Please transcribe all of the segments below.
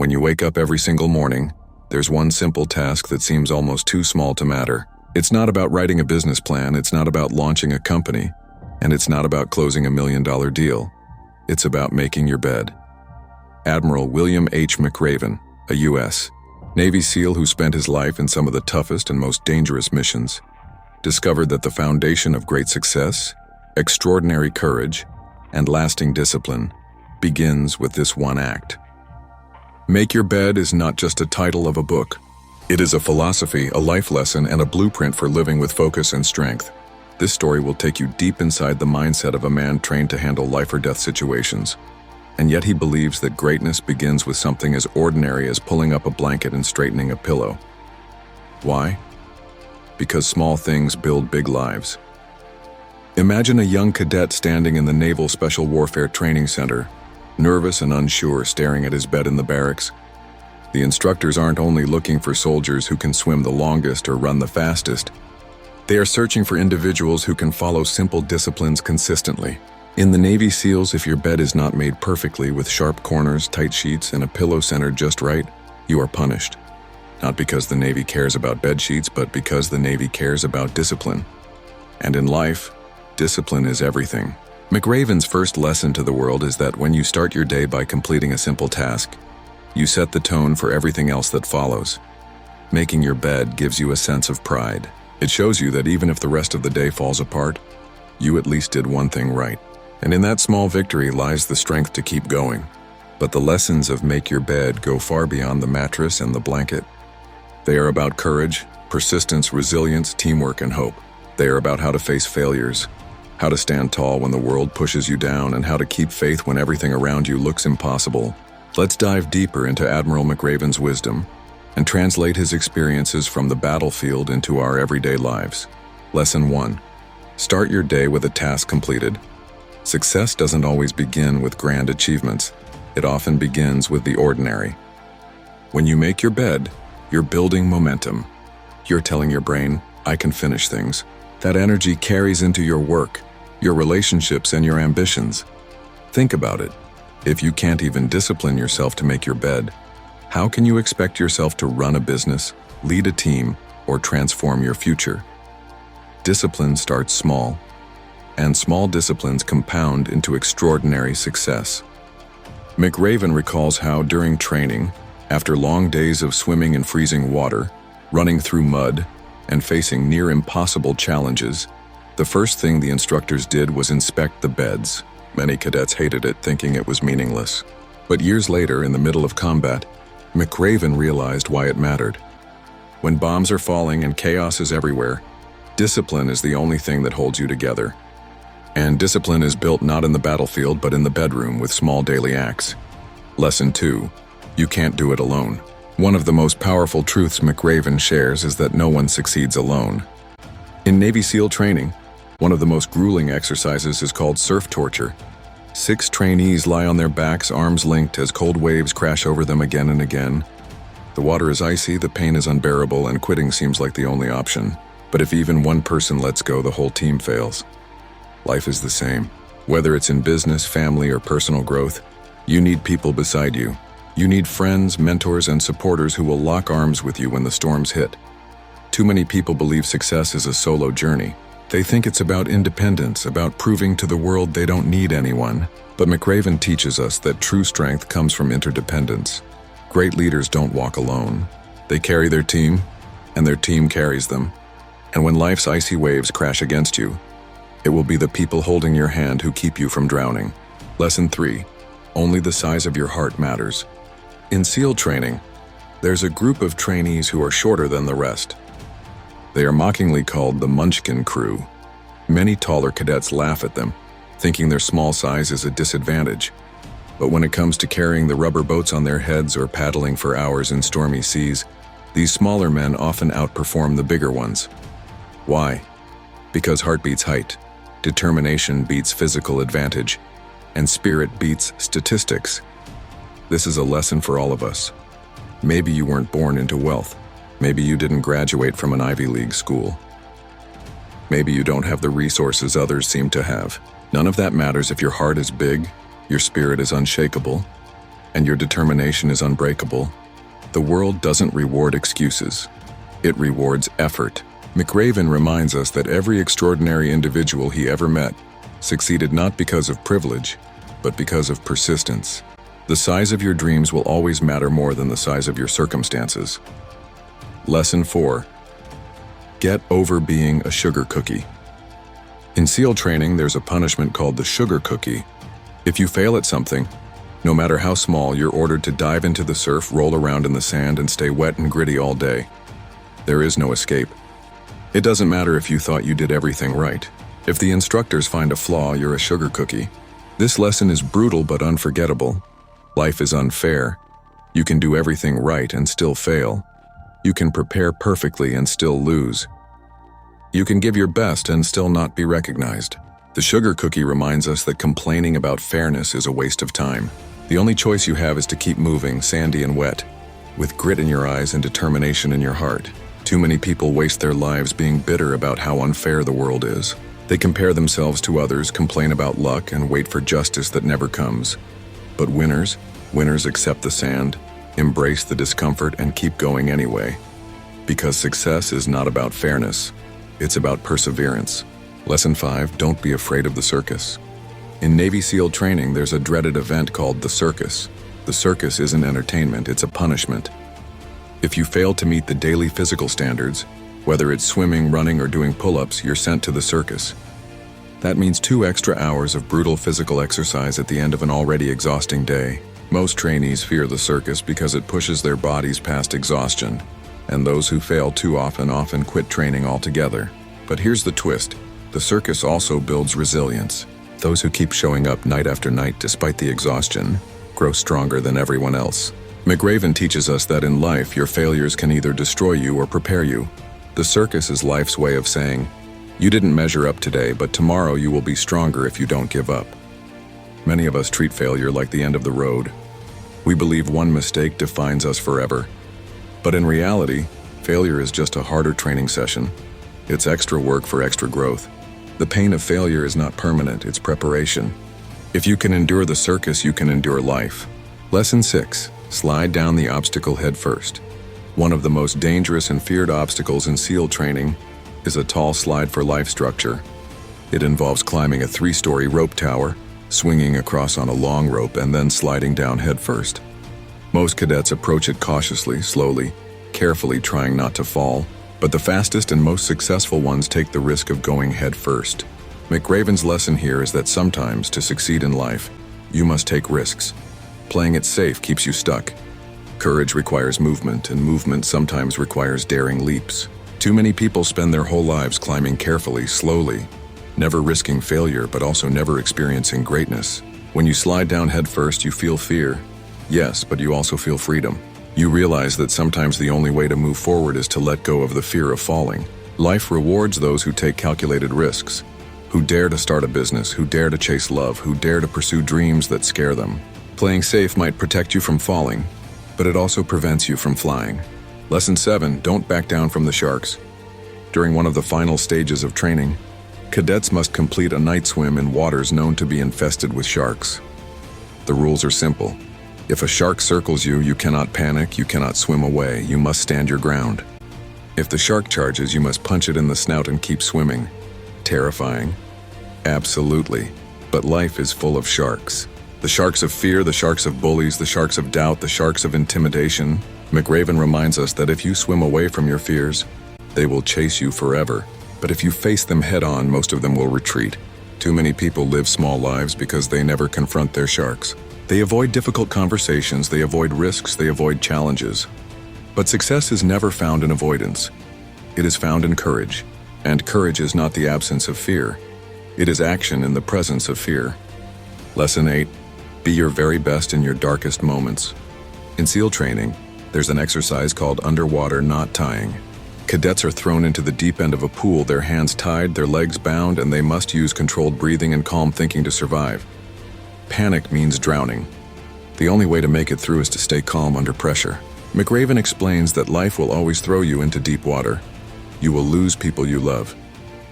When you wake up every single morning, there's one simple task that seems almost too small to matter. It's not about writing a business plan, it's not about launching a company, and it's not about closing $1 million deal. It's about making your bed. Admiral William H. McRaven, a U.S. Navy SEAL who spent his life in some of the toughest and most dangerous missions, discovered that the foundation of great success, extraordinary courage, and lasting discipline begins with this one act. Make Your Bed is not just a title of a book. It is a philosophy, a life lesson, and a blueprint for living with focus and strength. This story will take you deep inside the mindset of a man trained to handle life or death situations. And yet he believes that greatness begins with something as ordinary as pulling up a blanket and straightening a pillow. Why? Because small things build big lives. Imagine a young cadet standing in the Naval Special Warfare Training Center, nervous and unsure, staring at his bed in the barracks. The instructors aren't only looking for soldiers who can swim the longest or run the fastest. They are searching for individuals who can follow simple disciplines consistently. In the Navy SEALs, if your bed is not made perfectly with sharp corners, tight sheets, and a pillow centered just right, you are punished. Not because the Navy cares about bed sheets, but because the Navy cares about discipline. And in life, discipline is everything. McRaven's first lesson to the world is that when you start your day by completing a simple task, you set the tone for everything else that follows. Making your bed gives you a sense of pride. It shows you that even if the rest of the day falls apart, you at least did one thing right. And in that small victory lies the strength to keep going. But the lessons of Make Your Bed go far beyond the mattress and the blanket. They are about courage, persistence, resilience, teamwork, and hope. They are about how to face failures, how to stand tall when the world pushes you down, and how to keep faith when everything around you looks impossible. Let's dive deeper into Admiral McRaven's wisdom and translate his experiences from the battlefield into our everyday lives. Lesson 1. Start your day with a task completed. Success doesn't always begin with grand achievements. It often begins with the ordinary. When you make your bed, you're building momentum. You're telling your brain, I can finish things. That energy carries into your work, your relationships, and your ambitions. Think about it. If you can't even discipline yourself to make your bed, how can you expect yourself to run a business, lead a team, or transform your future? Discipline starts small, and small disciplines compound into extraordinary success. McRaven recalls how during training, after long days of swimming in freezing water, running through mud, and facing near impossible challenges, the first thing the instructors did was inspect the beds. Many cadets hated it, thinking it was meaningless. But years later, in the middle of combat, McRaven realized why it mattered. When bombs are falling and chaos is everywhere, discipline is the only thing that holds you together. And discipline is built not in the battlefield, but in the bedroom with small daily acts. Lesson 2. You can't do it alone. One of the most powerful truths McRaven shares is that no one succeeds alone. In Navy SEAL training, one of the most grueling exercises is called surf torture. 6 trainees lie on their backs, arms linked, as cold waves crash over them again and again. The water is icy, the pain is unbearable, and quitting seems like the only option. But if even one person lets go, the whole team fails. Life is the same. Whether it's in business, family, or personal growth, you need people beside you. You need friends, mentors, and supporters who will lock arms with you when the storms hit. Too many people believe success is a solo journey. They think it's about independence, about proving to the world they don't need anyone. But McRaven teaches us that true strength comes from interdependence. Great leaders don't walk alone. They carry their team, and their team carries them. And when life's icy waves crash against you, it will be the people holding your hand who keep you from drowning. Lesson 3. Only the size of your heart matters. In SEAL training, there's a group of trainees who are shorter than the rest. They are mockingly called the Munchkin Crew. Many taller cadets laugh at them, thinking their small size is a disadvantage. But when it comes to carrying the rubber boats on their heads or paddling for hours in stormy seas, these smaller men often outperform the bigger ones. Why? Because heart beats height, determination beats physical advantage, and spirit beats statistics. This is a lesson for all of us. Maybe you weren't born into wealth. Maybe you didn't graduate from an Ivy League school. Maybe you don't have the resources others seem to have. None of that matters if your heart is big, your spirit is unshakable, and your determination is unbreakable, the world doesn't reward excuses. It rewards effort. McRaven reminds us that every extraordinary individual he ever met succeeded not because of privilege, but because of persistence. The size of your dreams will always matter more than the size of your circumstances. Lesson 4. Get over being a sugar cookie. In SEAL training, there's a punishment called the sugar cookie. If you fail at something, no matter how small, you're ordered to dive into the surf, roll around in the sand, and stay wet and gritty all day. There is no escape. It doesn't matter if you thought you did everything right. If the instructors find a flaw, you're a sugar cookie. This lesson is brutal but unforgettable. Life is unfair. You can do everything right and still fail. You can prepare perfectly and still lose. You can give your best and still not be recognized. The sugar cookie reminds us that complaining about fairness is a waste of time. The only choice you have is to keep moving, sandy and wet, with grit in your eyes and determination in your heart. Too many people waste their lives being bitter about how unfair the world is. They compare themselves to others, complain about luck, and wait for justice that never comes. But winners accept the sand, embrace the discomfort, and keep going anyway. Because success is not about fairness, it's about perseverance. Lesson 5, don't be afraid of the circus. In Navy SEAL training, there's a dreaded event called the circus. The circus isn't entertainment, it's a punishment. If you fail to meet the daily physical standards, whether it's swimming, running, or doing pull-ups, you're sent to the circus. That means 2 extra hours of brutal physical exercise at the end of an already exhausting day. Most trainees fear the circus because it pushes their bodies past exhaustion, and those who fail too often quit training altogether. But here's the twist. The circus also builds resilience. Those who keep showing up night after night despite the exhaustion grow stronger than everyone else. McRaven teaches us that in life, your failures can either destroy you or prepare you. The circus is life's way of saying, you didn't measure up today, but tomorrow you will be stronger if you don't give up. Many of us treat failure like the end of the road. We believe one mistake defines us forever. But in reality, failure is just a harder training session. It's extra work for extra growth. The pain of failure is not permanent, it's preparation. If you can endure the circus, you can endure life. Lesson 6. Slide down the obstacle head first. One of the most dangerous and feared obstacles in SEAL training is a tall slide for life structure. It involves climbing a 3-story rope tower, swinging across on a long rope, and then sliding down head first. Most cadets approach it cautiously, slowly, carefully trying not to fall, but the fastest and most successful ones take the risk of going head first. McRaven's lesson here is that sometimes, to succeed in life, you must take risks. Playing it safe keeps you stuck. Courage requires movement, and movement sometimes requires daring leaps. Too many people spend their whole lives climbing carefully, slowly, never risking failure, but also never experiencing greatness. When you slide down head first, you feel fear. Yes, but you also feel freedom. You realize that sometimes the only way to move forward is to let go of the fear of falling. Life rewards those who take calculated risks, who dare to start a business, who dare to chase love, who dare to pursue dreams that scare them. Playing safe might protect you from falling, but it also prevents you from flying. Lesson 7, don't back down from the sharks. During one of the final stages of training, cadets must complete a night swim in waters known to be infested with sharks. The rules are simple. If a shark circles you, you cannot panic, you cannot swim away, you must stand your ground. If the shark charges, you must punch it in the snout and keep swimming. Terrifying? Absolutely. But life is full of sharks. The sharks of fear, the sharks of bullies, the sharks of doubt, the sharks of intimidation. McRaven reminds us that if you swim away from your fears, they will chase you forever. But if you face them head-on, most of them will retreat. Too many people live small lives because they never confront their sharks. They avoid difficult conversations, they avoid risks, they avoid challenges. But success is never found in avoidance. It is found in courage. And courage is not the absence of fear. It is action in the presence of fear. Lesson 8. Be your very best in your darkest moments. In SEAL training, there's an exercise called underwater knot tying. Cadets are thrown into the deep end of a pool, their hands tied, their legs bound, and they must use controlled breathing and calm thinking to survive. Panic means drowning. The only way to make it through is to stay calm under pressure. McRaven explains that life will always throw you into deep water. You will lose people you love.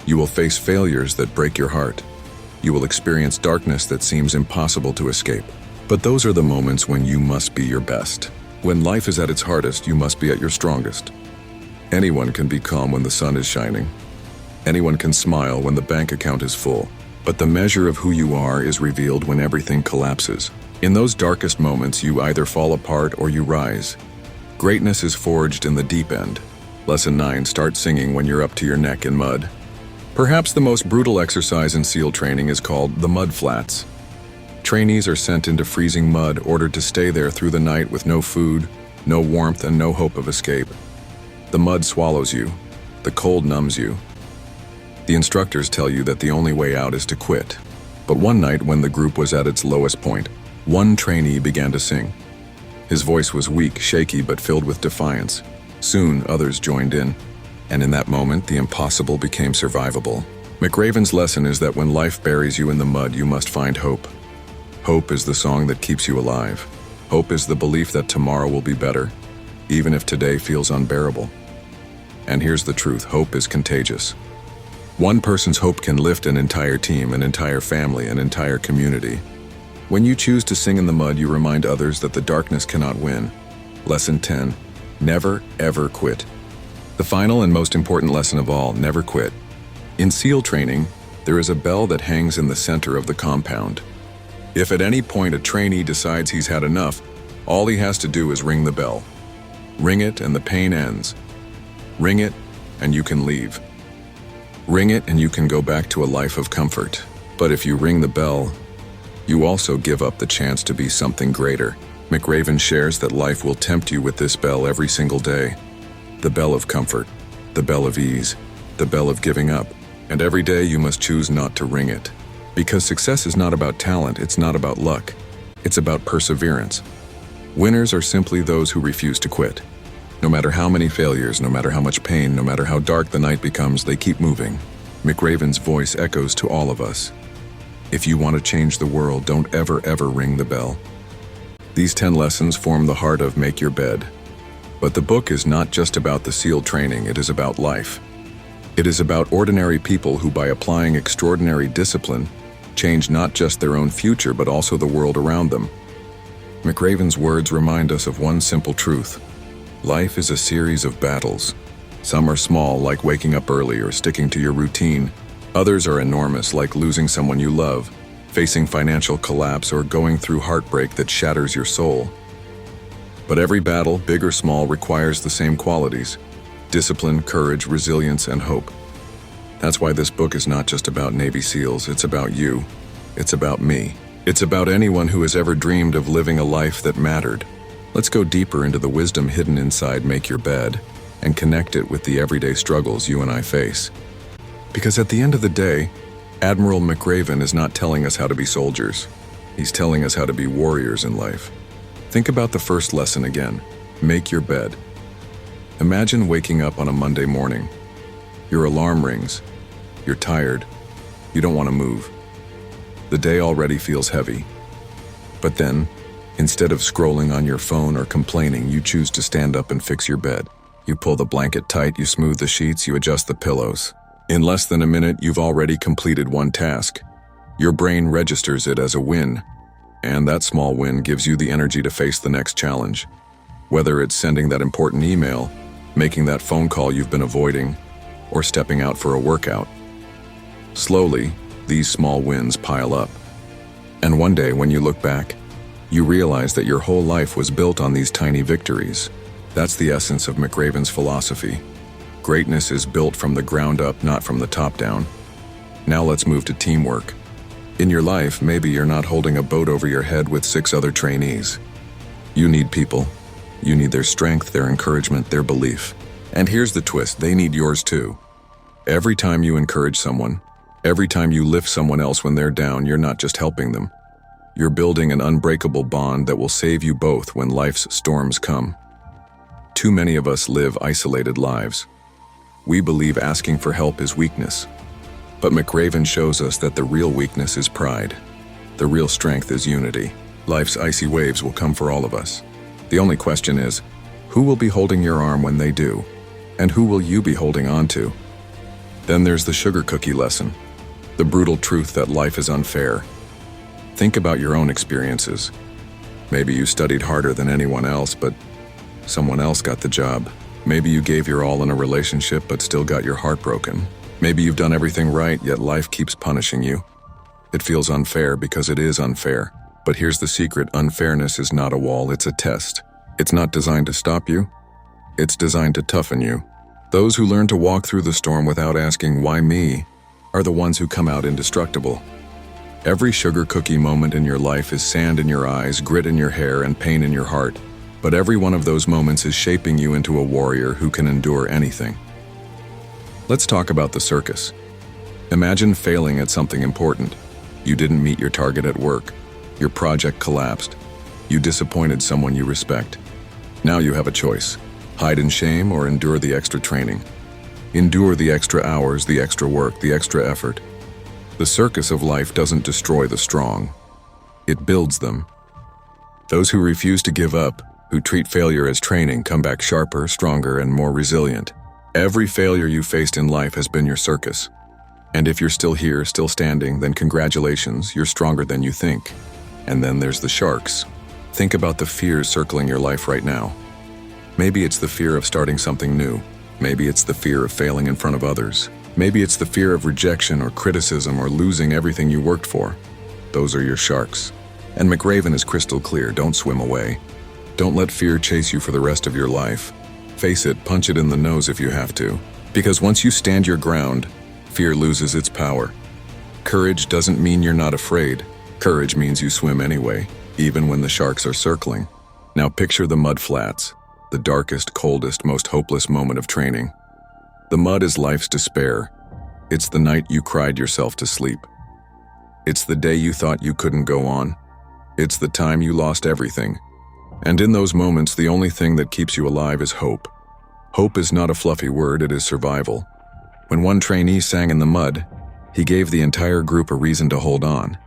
You will face failures that break your heart. You will experience darkness that seems impossible to escape. But those are the moments when you must be your best. When life is at its hardest, you must be at your strongest. Anyone can be calm when the sun is shining. Anyone can smile when the bank account is full. But the measure of who you are is revealed when everything collapses. In those darkest moments, you either fall apart or you rise. Greatness is forged in the deep end. Lesson 9, start singing when you're up to your neck in mud. Perhaps the most brutal exercise in SEAL training is called the mud flats. Trainees are sent into freezing mud, ordered to stay there through the night with no food, no warmth, and no hope of escape. The mud swallows you. The cold numbs you. The instructors tell you that the only way out is to quit. But one night, when the group was at its lowest point, one trainee began to sing. His voice was weak, shaky, but filled with defiance. Soon, others joined in, and in that moment, the impossible became survivable. McRaven's lesson is that when life buries you in the mud, you must find hope. Hope is the song that keeps you alive. Hope is the belief that tomorrow will be better, even if today feels unbearable. And here's the truth, hope is contagious. One person's hope can lift an entire team, an entire family, an entire community. When you choose to sing in the mud, you remind others that the darkness cannot win. Lesson 10, never, ever quit. The final and most important lesson of all, never quit. In SEAL training, there is a bell that hangs in the center of the compound. If at any point a trainee decides he's had enough, all he has to do is ring the bell. Ring it and the pain ends. Ring it and you can leave. Ring it and you can go back to a life of comfort. But if you ring the bell, you also give up the chance to be something greater. McRaven shares that life will tempt you with this bell every single day. The bell of comfort, the bell of ease, the bell of giving up. And every day you must choose not to ring it. Because success is not about talent, it's not about luck. It's about perseverance. Winners are simply those who refuse to quit. No matter how many failures, no matter how much pain, no matter how dark the night becomes, they keep moving. McRaven's voice echoes to all of us. If you want to change the world, don't ever, ever ring the bell. These 10 lessons form the heart of Make Your Bed. But the book is not just about the SEAL training, it is about life. It is about ordinary people who, by applying extraordinary discipline, change not just their own future, but also the world around them. McRaven's words remind us of one simple truth. Life is a series of battles. Some are small, like waking up early or sticking to your routine. Others are enormous, like losing someone you love, facing financial collapse, or going through heartbreak that shatters your soul. But every battle, big or small, requires the same qualities: discipline, courage, resilience, and hope. That's why this book is not just about Navy SEALs, it's about you. It's about me. It's about anyone who has ever dreamed of living a life that mattered. Let's go deeper into the wisdom hidden inside Make Your Bed and connect it with the everyday struggles you and I face. Because at the end of the day, Admiral McRaven is not telling us how to be soldiers. He's telling us how to be warriors in life. Think about the first lesson again. Make your bed. Imagine waking up on a Monday morning. Your alarm rings. You're tired. You don't want to move. The day already feels heavy. But then, instead of scrolling on your phone or complaining, you choose to stand up and fix your bed. You pull the blanket tight, you smooth the sheets, you adjust the pillows. In less than a minute, you've already completed one task. Your brain registers it as a win, and that small win gives you the energy to face the next challenge. Whether it's sending that important email, making that phone call you've been avoiding, or stepping out for a workout. Slowly, these small wins pile up. And one day, when you look back, you realize that your whole life was built on these tiny victories. That's the essence of McRaven's philosophy. Greatness is built from the ground up, not from the top down. Now let's move to teamwork. In your life, maybe you're not holding a boat over your head with 6 other trainees. You need people. You need their strength, their encouragement, their belief. And here's the twist, they need yours too. Every time you encourage someone, every time you lift someone else when they're down, you're not just helping them. You're building an unbreakable bond that will save you both when life's storms come. Too many of us live isolated lives. We believe asking for help is weakness. But McRaven shows us that the real weakness is pride. The real strength is unity. Life's icy waves will come for all of us. The only question is, who will be holding your arm when they do? And who will you be holding on to? Then there's the sugar cookie lesson, the brutal truth that life is unfair. Think about your own experiences. Maybe you studied harder than anyone else, but someone else got the job. Maybe you gave your all in a relationship, but still got your heart broken. Maybe you've done everything right, yet life keeps punishing you. It feels unfair because it is unfair. But here's the secret: unfairness is not a wall, it's a test. It's not designed to stop you. It's designed to toughen you. Those who learn to walk through the storm without asking, "Why me?" are the ones who come out indestructible. Every sugar cookie moment in your life is sand in your eyes, grit in your hair, and pain in your heart. But every one of those moments is shaping you into a warrior who can endure anything. Let's talk about the circus. Imagine failing at something important. You didn't meet your target at work. Your project collapsed. You disappointed someone you respect. Now you have a choice: hide in shame or endure the extra training. Endure the extra hours, the extra work, the extra effort. The circus of life doesn't destroy the strong. It builds them. Those who refuse to give up, who treat failure as training, come back sharper, stronger, and more resilient. Every failure you faced in life has been your circus. And if you're still here, still standing, then congratulations, you're stronger than you think. And then there's the sharks. Think about the fears circling your life right now. Maybe it's the fear of starting something new. Maybe it's the fear of failing in front of others. Maybe it's the fear of rejection or criticism or losing everything you worked for. Those are your sharks. And McRaven is crystal clear: don't swim away. Don't let fear chase you for the rest of your life. Face it, punch it in the nose if you have to. Because once you stand your ground, fear loses its power. Courage doesn't mean you're not afraid. Courage means you swim anyway, even when the sharks are circling. Now picture the mud flats, the darkest, coldest, most hopeless moment of training. The mud is life's despair. It's the night you cried yourself to sleep. It's the day you thought you couldn't go on. It's the time you lost everything. And in those moments, the only thing that keeps you alive is hope. Hope is not a fluffy word, it is survival. When one trainee sang in the mud, he gave the entire group a reason to hold on.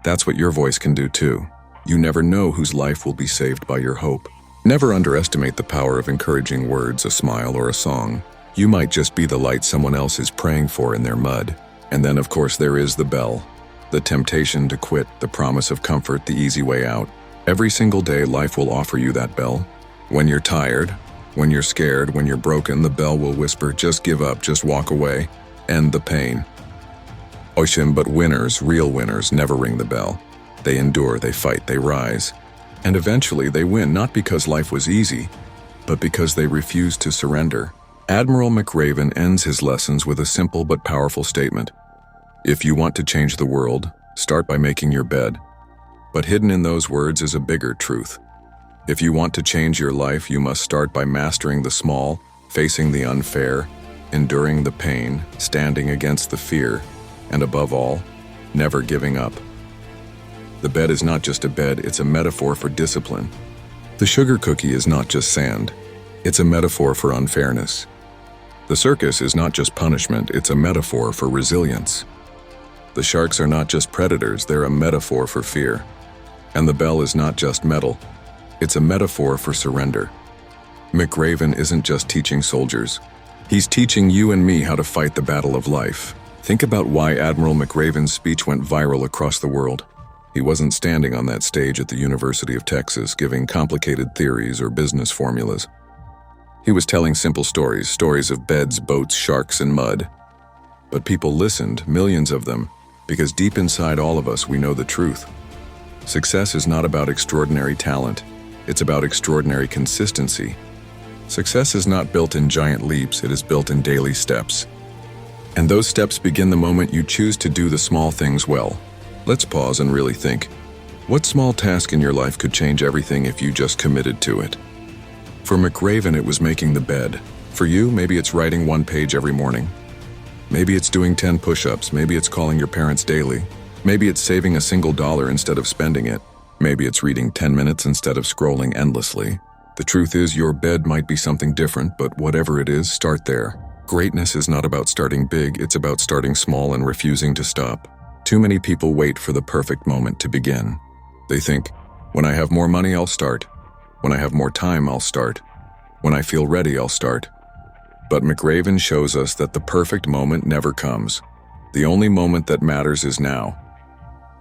That's what your voice can do too. You never know whose life will be saved by your hope. Never underestimate the power of encouraging words, a smile, or a song. You might just be the light someone else is praying for in their mud. And then, of course, there is the bell. The temptation to quit, the promise of comfort, the easy way out. Every single day, life will offer you that bell. When you're tired, when you're scared, when you're broken, the bell will whisper, "Just give up, just walk away, end the pain." Oishim, but winners, real winners, never ring the bell. They endure, they fight, they rise. And eventually they win, not because life was easy, but because they refused to surrender. Admiral McRaven ends his lessons with a simple but powerful statement. If you want to change the world, start by making your bed. But hidden in those words is a bigger truth. If you want to change your life, you must start by mastering the small, facing the unfair, enduring the pain, standing against the fear, and above all, never giving up. The bed is not just a bed, it's a metaphor for discipline. The sugar cookie is not just sand, it's a metaphor for unfairness. The circus is not just punishment, it's a metaphor for resilience. The sharks are not just predators, they're a metaphor for fear. And the bell is not just metal, it's a metaphor for surrender. McRaven isn't just teaching soldiers, he's teaching you and me how to fight the battle of life. Think about why Admiral McRaven's speech went viral across the world. He wasn't standing on that stage at the University of Texas giving complicated theories or business formulas. He was telling simple stories, stories of beds, boats, sharks, and mud. But people listened, millions of them, because deep inside all of us we know the truth. Success is not about extraordinary talent, it's about extraordinary consistency. Success is not built in giant leaps, it is built in daily steps. And those steps begin the moment you choose to do the small things well. Let's pause and really think. What small task in your life could change everything if you just committed to it? For McRaven, it was making the bed. For you, maybe it's writing one page every morning. Maybe it's doing 10 push-ups. Maybe it's calling your parents daily. Maybe it's saving a single dollar instead of spending it. Maybe it's reading 10 minutes instead of scrolling endlessly. The truth is, your bed might be something different, but whatever it is, start there. Greatness is not about starting big, it's about starting small and refusing to stop. Too many people wait for the perfect moment to begin. They think, when I have more money, I'll start. When I have more time, I'll start. When I feel ready, I'll start. But McRaven shows us that the perfect moment never comes. The only moment that matters is now.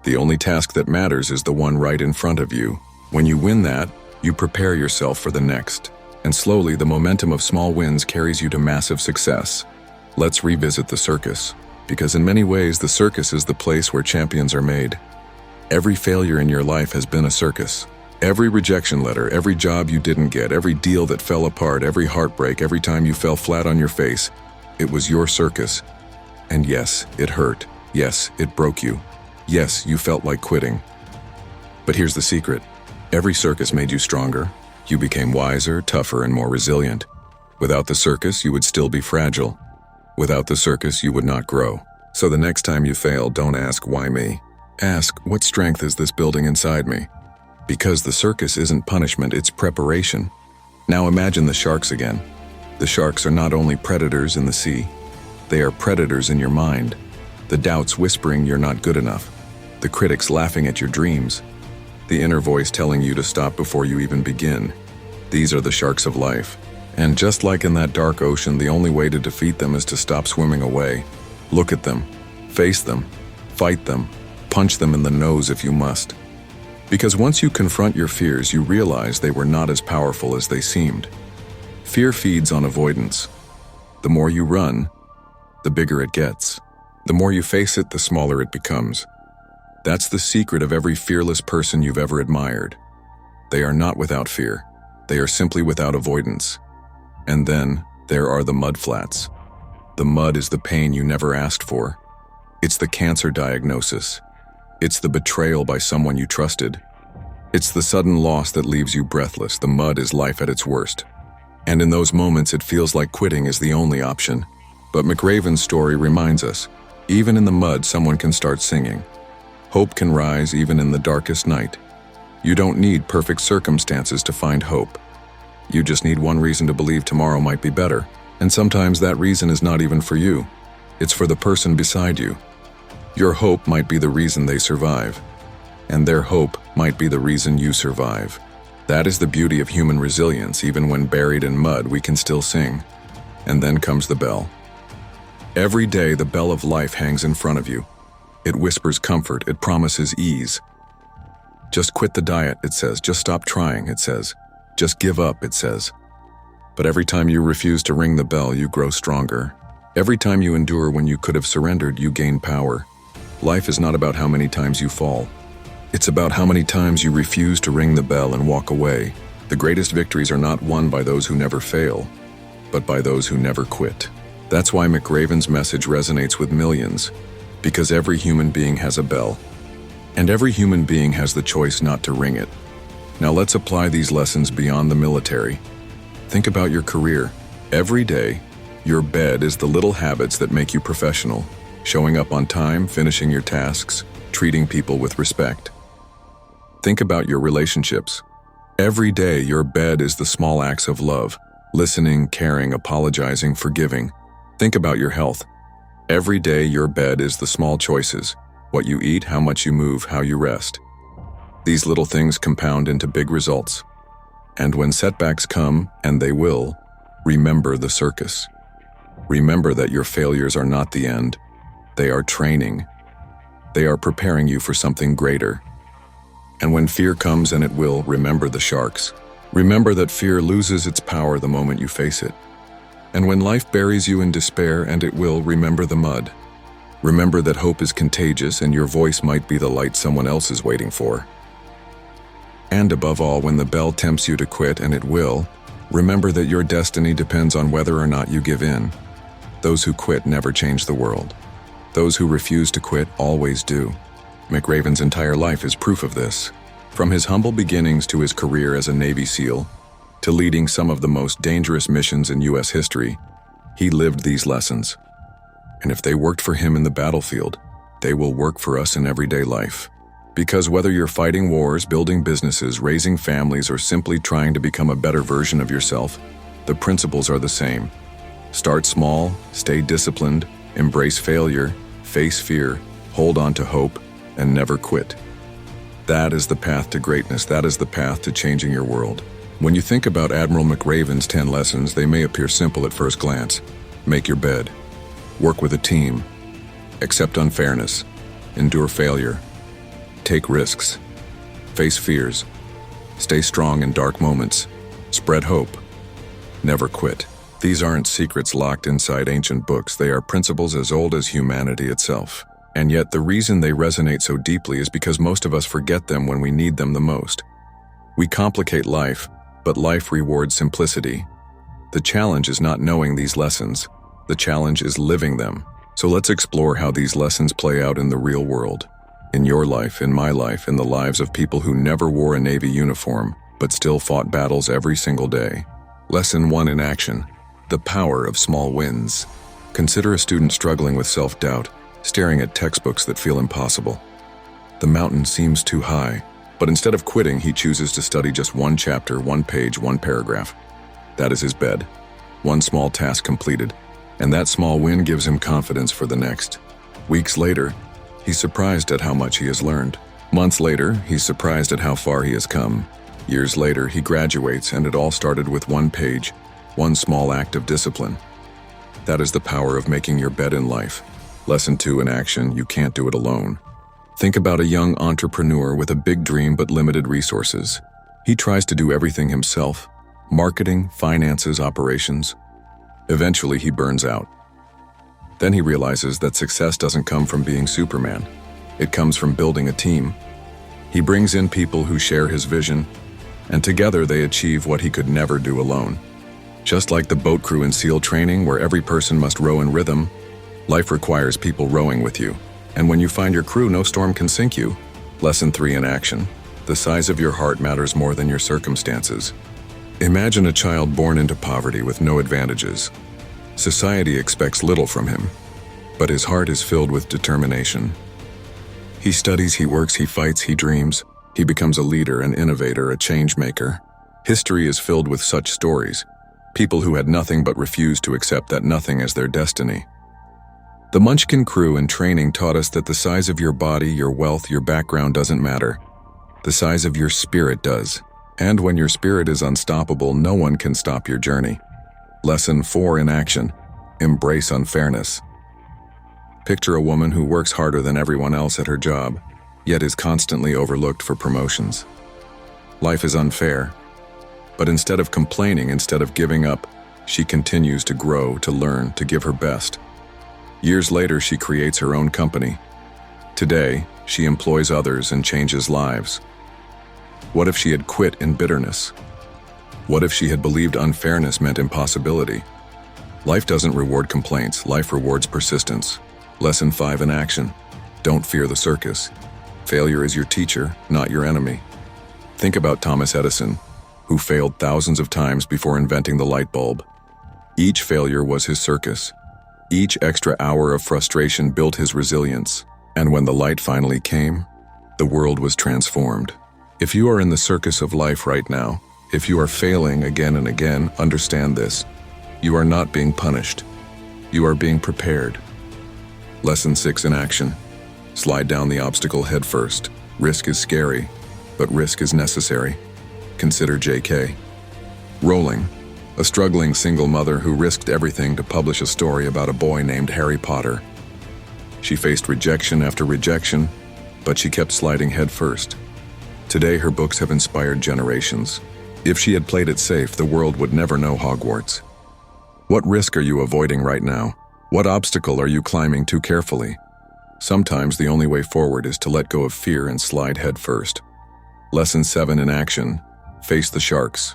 The only task that matters is the one right in front of you. When you win that, you prepare yourself for the next. And slowly, the momentum of small wins carries you to massive success. Let's revisit the circus, because in many ways, the circus is the place where champions are made. Every failure in your life has been a circus. Every rejection letter, every job you didn't get, every deal that fell apart, every heartbreak, every time you fell flat on your face, it was your circus. And yes, it hurt. Yes, it broke you. Yes, you felt like quitting. But here's the secret. Every circus made you stronger. You became wiser, tougher, and more resilient. Without the circus, you would still be fragile. Without the circus, you would not grow. So the next time you fail, don't ask, why me? Ask, what strength is this building inside me? Because the circus isn't punishment, it's preparation. Now imagine the sharks again. The sharks are not only predators in the sea, they are predators in your mind. The doubts whispering you're not good enough. The critics laughing at your dreams. The inner voice telling you to stop before you even begin. These are the sharks of life. And just like in that dark ocean, the only way to defeat them is to stop swimming away. Look at them, face them, fight them, punch them in the nose if you must. Because once you confront your fears, you realize they were not as powerful as they seemed. Fear feeds on avoidance. The more you run, the bigger it gets. The more you face it, the smaller it becomes. That's the secret of every fearless person you've ever admired. They are not without fear. They are simply without avoidance. And then, there are the mud flats. The mud is the pain you never asked for. It's the cancer diagnosis. It's the betrayal by someone you trusted. It's the sudden loss that leaves you breathless. The mud is life at its worst. And in those moments, it feels like quitting is the only option. But McRaven's story reminds us, even in the mud, someone can start singing. Hope can rise even in the darkest night. You don't need perfect circumstances to find hope. You just need one reason to believe tomorrow might be better. And sometimes that reason is not even for you. It's for the person beside you. Your hope might be the reason they survive. And their hope might be the reason you survive. That is the beauty of human resilience. Even when buried in mud, we can still sing. And then comes the bell. Every day, the bell of life hangs in front of you. It whispers comfort, it promises ease. Just quit the diet, it says. Just stop trying, it says. Just give up, it says. But every time you refuse to ring the bell, you grow stronger. Every time you endure when you could have surrendered, you gain power. Life is not about how many times you fall. It's about how many times you refuse to ring the bell and walk away. The greatest victories are not won by those who never fail, but by those who never quit. That's why McRaven's message resonates with millions. Because every human being has a bell, and every human being has the choice not to ring it. Now let's apply these lessons beyond the military. Think about your career. Every day, your bed is the little habits that make you professional. Showing up on time, finishing your tasks, treating people with respect. Think about your relationships. Every day, your bed is the small acts of love. Listening, caring, apologizing, forgiving. Think about your health. Every day, your bed is the small choices. What you eat, how much you move, how you rest. These little things compound into big results. And when setbacks come, and they will, remember the circus. Remember that your failures are not the end. They are training. They are preparing you for something greater. And when fear comes, and it will, remember the sharks. Remember that fear loses its power the moment you face it. And when life buries you in despair, and it will, remember the mud. Remember that hope is contagious and your voice might be the light someone else is waiting for. And above all, when the bell tempts you to quit, and it will, remember that your destiny depends on whether or not you give in. Those who quit never change the world. Those who refuse to quit always do. McRaven's entire life is proof of this. From his humble beginnings to his career as a Navy SEAL, to leading some of the most dangerous missions in U.S. history, he lived these lessons. And if they worked for him in the battlefield, they will work for us in everyday life. Because whether you're fighting wars, building businesses, raising families, or simply trying to become a better version of yourself, the principles are the same. Start small, stay disciplined, embrace failure, face fear, hold on to hope, and never quit. That is the path to greatness. That is the path to changing your world. When you think about Admiral McRaven's 10 lessons, they may appear simple at first glance. Make your bed. Work with a team. Accept unfairness. Endure failure. Take risks. Face fears. Stay strong in dark moments. Spread hope. Never quit. These aren't secrets locked inside ancient books. They are principles as old as humanity itself. And yet the reason they resonate so deeply is because most of us forget them when we need them the most. We complicate life, but life rewards simplicity. The challenge is not knowing these lessons. The challenge is living them. So let's explore how these lessons play out in the real world. In your life, in my life, in the lives of people who never wore a Navy uniform, but still fought battles every single day. Lesson 1 in action. The power of small wins. Consider a student struggling with self-doubt, staring at textbooks that feel impossible. The mountain seems too high, but instead of quitting, he chooses to study just one chapter, one page, one paragraph. That is his bed. One small task completed, and that small win gives him confidence for the next. Weeks later, he's surprised at how much he has learned. Months later, he's surprised at how far he has come. Years later, he graduates, and it all started with one page, one small act of discipline. That is the power of making your bed in life. Lesson 2 in action. You can't do it alone. Think about a young entrepreneur with a big dream but limited resources. He tries to do everything himself: marketing, finances, operations. Eventually, he burns out. Then he realizes that success doesn't come from being Superman. It comes from building a team. He brings in people who share his vision, and together they achieve what he could never do alone. Just like the boat crew in SEAL training, where every person must row in rhythm, life requires people rowing with you. And when you find your crew, no storm can sink you. Lesson 3 in action. The size of your heart matters more than your circumstances. Imagine a child born into poverty with no advantages. Society expects little from him, but his heart is filled with determination. He studies, he works, he fights, he dreams. He becomes a leader, an innovator, a change maker. History is filled with such stories. People who had nothing but refused to accept that nothing as their destiny. The Munchkin crew in training taught us that the size of your body, your wealth, your background doesn't matter. The size of your spirit does. And when your spirit is unstoppable, no one can stop your journey. Lesson 4 in action. Embrace unfairness. Picture a woman who works harder than everyone else at her job, yet is constantly overlooked for promotions. Life is unfair, but instead of complaining, instead of giving up, she continues to grow, to learn, to give her best. Years later, she creates her own company. Today, she employs others and changes lives. What if she had quit in bitterness? What if she had believed unfairness meant impossibility? Life doesn't reward complaints, life rewards persistence. Lesson 5 in action. Don't fear the circus. Failure is your teacher, not your enemy. Think about Thomas Edison, who failed thousands of times before inventing the light bulb. Each failure was his circus. Each extra hour of frustration built his resilience. And when the light finally came, the world was transformed. If you are in the circus of life right now, if you are failing again and again, understand this. You are not being punished. You are being prepared. Lesson 6 in action. Slide down the obstacle head first. Risk is scary, but risk is necessary. Consider J.K. Rowling, a struggling single mother who risked everything to publish a story about a boy named Harry Potter. She faced rejection after rejection, but she kept sliding head first. Today, her books have inspired generations. If she had played it safe, the world would never know Hogwarts. What risk are you avoiding right now? What obstacle are you climbing too carefully? Sometimes the only way forward is to let go of fear and slide head first. Lesson 7 in action. Face the sharks.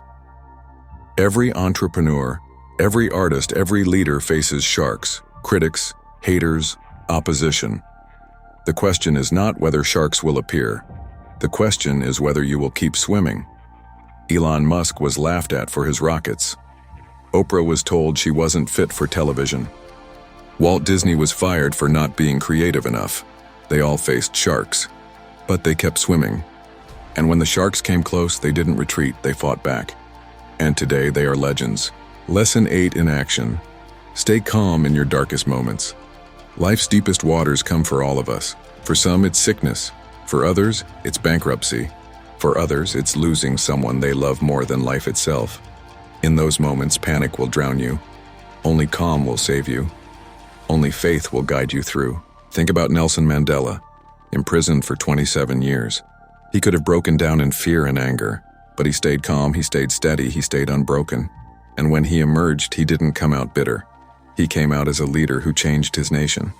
Every entrepreneur, every artist, every leader faces sharks, critics, haters, opposition. The question is not whether sharks will appear. The question is whether you will keep swimming. Elon Musk was laughed at for his rockets. Oprah was told she wasn't fit for television. Walt Disney was fired for not being creative enough. They all faced sharks, but they kept swimming. And when the sharks came close, they didn't retreat, they fought back. And today they are legends. Lesson 8 in action. Stay calm in your darkest moments. Life's deepest waters come for all of us. For some, it's sickness. For others, it's bankruptcy. For others, it's losing someone they love more than life itself. In those moments, panic will drown you. Only calm will save you. Only faith will guide you through. Think about Nelson Mandela, imprisoned for 27 years. He could have broken down in fear and anger, But he stayed calm, he stayed steady, he stayed unbroken. And when he emerged, he didn't come out bitter. He came out as a leader who changed his nation.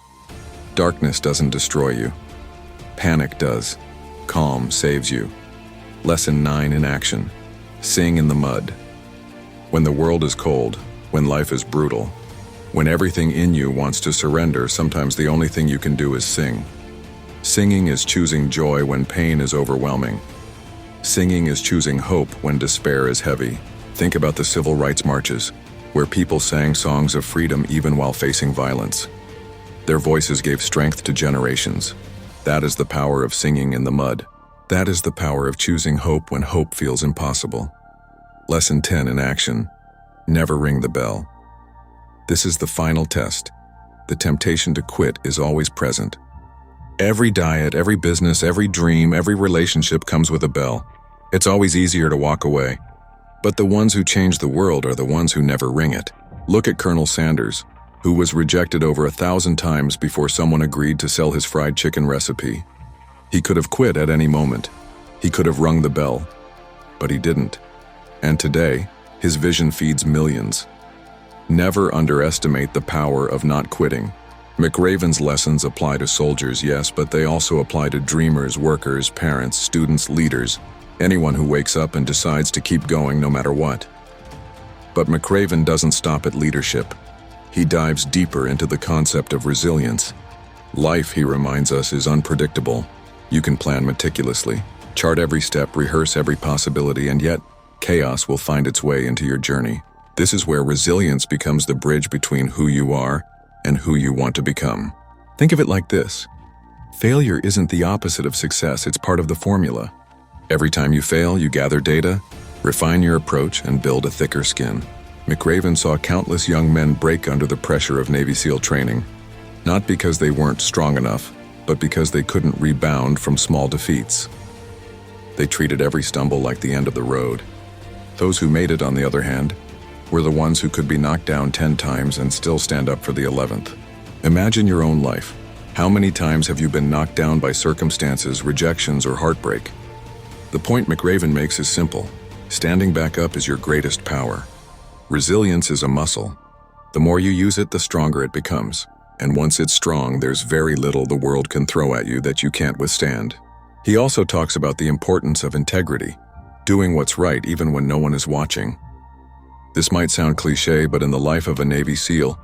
Darkness doesn't destroy you. Panic does. Calm saves you. Lesson 9 in action. Sing in the mud. When the world is cold, when life is brutal, when everything in you wants to surrender, sometimes the only thing you can do is sing. Singing is choosing joy when pain is overwhelming. Singing is choosing hope when despair is heavy. Think about the civil rights marches, where people sang songs of freedom even while facing violence. Their voices gave strength to generations. That is the power of singing in the mud. That is the power of choosing hope when hope feels impossible. Lesson 10 in action. Never ring the bell. This is the final test. The temptation to quit is always present. Every diet, every business, every dream, every relationship comes with a bell. It's always easier to walk away. But the ones who change the world are the ones who never ring it. Look at Colonel Sanders, who was rejected over 1,000 times before someone agreed to sell his fried chicken recipe. He could have quit at any moment. He could have rung the bell. But he didn't. And today, his vision feeds millions. Never underestimate the power of not quitting. McRaven's lessons apply to soldiers, yes, but they also apply to dreamers, workers, parents, students, leaders, anyone who wakes up and decides to keep going no matter what. But McRaven doesn't stop at leadership. He dives deeper into the concept of resilience. Life, he reminds us, is unpredictable. You can plan meticulously, chart every step, rehearse every possibility, and yet chaos will find its way into your journey. This is where resilience becomes the bridge between who you are and who you want to become. Think of it like this. Failure isn't the opposite of success, it's part of the formula. Every time you fail, you gather data, refine your approach, and build a thicker skin. McRaven saw countless young men break under the pressure of Navy SEAL training, not because they weren't strong enough, but because they couldn't rebound from small defeats. They treated every stumble like the end of the road. Those who made it, on the other hand, were the ones who could be knocked down 10 times and still stand up for the 11th. Imagine your own life. How many times have you been knocked down by circumstances, rejections, or heartbreak? The point McRaven makes is simple. Standing back up is your greatest power. Resilience is a muscle. The more you use it, the stronger it becomes. And once it's strong, there's very little the world can throw at you that you can't withstand. He also talks about the importance of integrity, doing what's right even when no one is watching. This might sound cliché, but in the life of a Navy SEAL,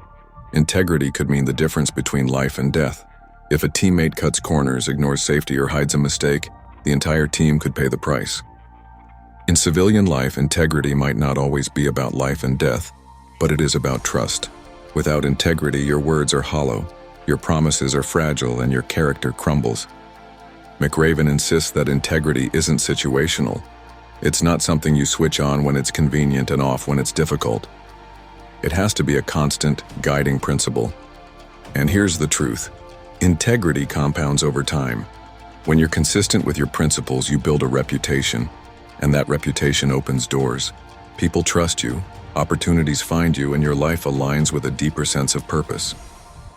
integrity could mean the difference between life and death. If a teammate cuts corners, ignores safety, or hides a mistake, the entire team could pay the price. In civilian life, integrity might not always be about life and death, but it is about trust. Without integrity, your words are hollow, your promises are fragile, and your character crumbles. McRaven insists that integrity isn't situational. It's not something you switch on when it's convenient and off when it's difficult. It has to be a constant, guiding principle. And here's the truth. Integrity compounds over time. When you're consistent with your principles, you build a reputation, and that reputation opens doors. People trust you, opportunities find you, and your life aligns with a deeper sense of purpose.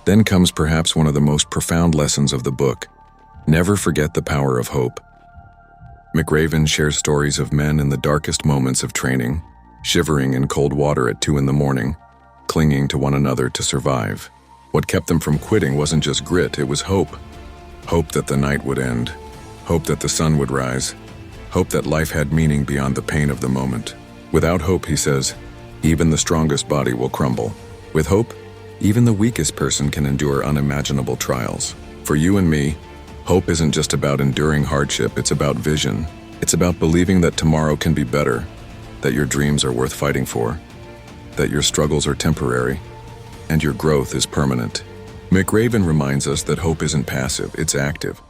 Then comes perhaps one of the most profound lessons of the book. Never forget the power of hope. McRaven shares stories of men in the darkest moments of training, shivering in cold water at 2 a.m, clinging to one another to survive. What kept them from quitting wasn't just grit, it was hope. Hope that the night would end. Hope that the sun would rise. Hope that life had meaning beyond the pain of the moment. Without hope, he says, even the strongest body will crumble. With hope, even the weakest person can endure unimaginable trials. For you and me, hope isn't just about enduring hardship, it's about vision. It's about believing that tomorrow can be better, that your dreams are worth fighting for, that your struggles are temporary, and your growth is permanent. McRaven reminds us that hope isn't passive, it's active.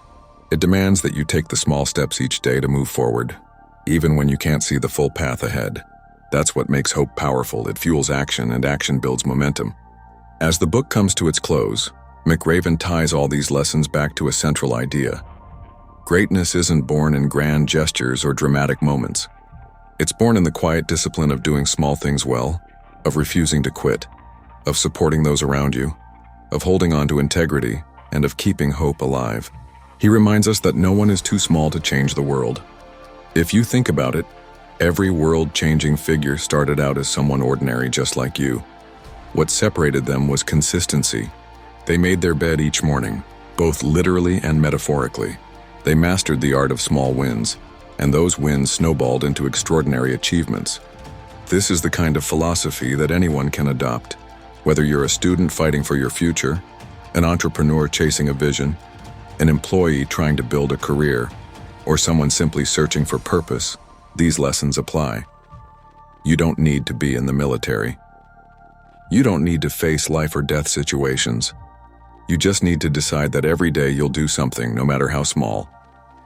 It demands that you take the small steps each day to move forward, even when you can't see the full path ahead. That's what makes hope powerful. It fuels action, and action builds momentum. As the book comes to its close, McRaven ties all these lessons back to a central idea. Greatness isn't born in grand gestures or dramatic moments. It's born in the quiet discipline of doing small things well, of refusing to quit, of supporting those around you, of holding on to integrity, and of keeping hope alive. He reminds us that no one is too small to change the world. If you think about it, Every world-changing figure started out as someone ordinary just like you. What separated them was consistency. They made their bed each morning, both literally and metaphorically. They mastered the art of small wins, and those wins snowballed into extraordinary achievements. This is the kind of philosophy that anyone can adopt. Whether you're a student fighting for your future, an entrepreneur chasing a vision, an employee trying to build a career, or someone simply searching for purpose, these lessons apply. You don't need to be in the military. You don't need to face life or death situations. You just need to decide that every day you'll do something, no matter how small,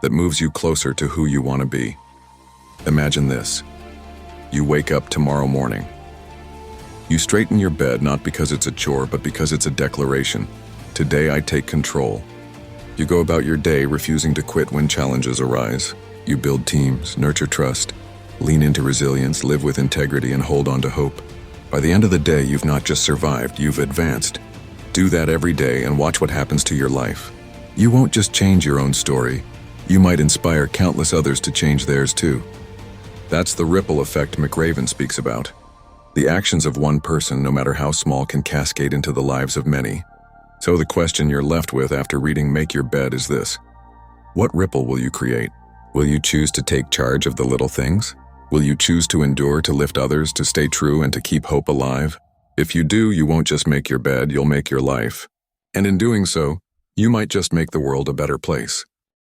that moves you closer to who you want to be. Imagine this. You wake up tomorrow morning. You straighten your bed not because it's a chore, but because it's a declaration. Today I take control. You go about your day refusing to quit when challenges arise. You build teams, nurture trust, lean into resilience, live with integrity, and hold on to hope. By the end of the day, you've not just survived, you've advanced. Do that every day and watch what happens to your life. You won't just change your own story. You might inspire countless others to change theirs too. That's the ripple effect McRaven speaks about. The actions of one person, no matter how small, can cascade into the lives of many. So the question you're left with after reading Make Your Bed is this. What ripple will you create? Will you choose to take charge of the little things? Will you choose to endure, to lift others, to stay true, and to keep hope alive? If you do, you won't just make your bed, you'll make your life. And in doing so, you might just make the world a better place.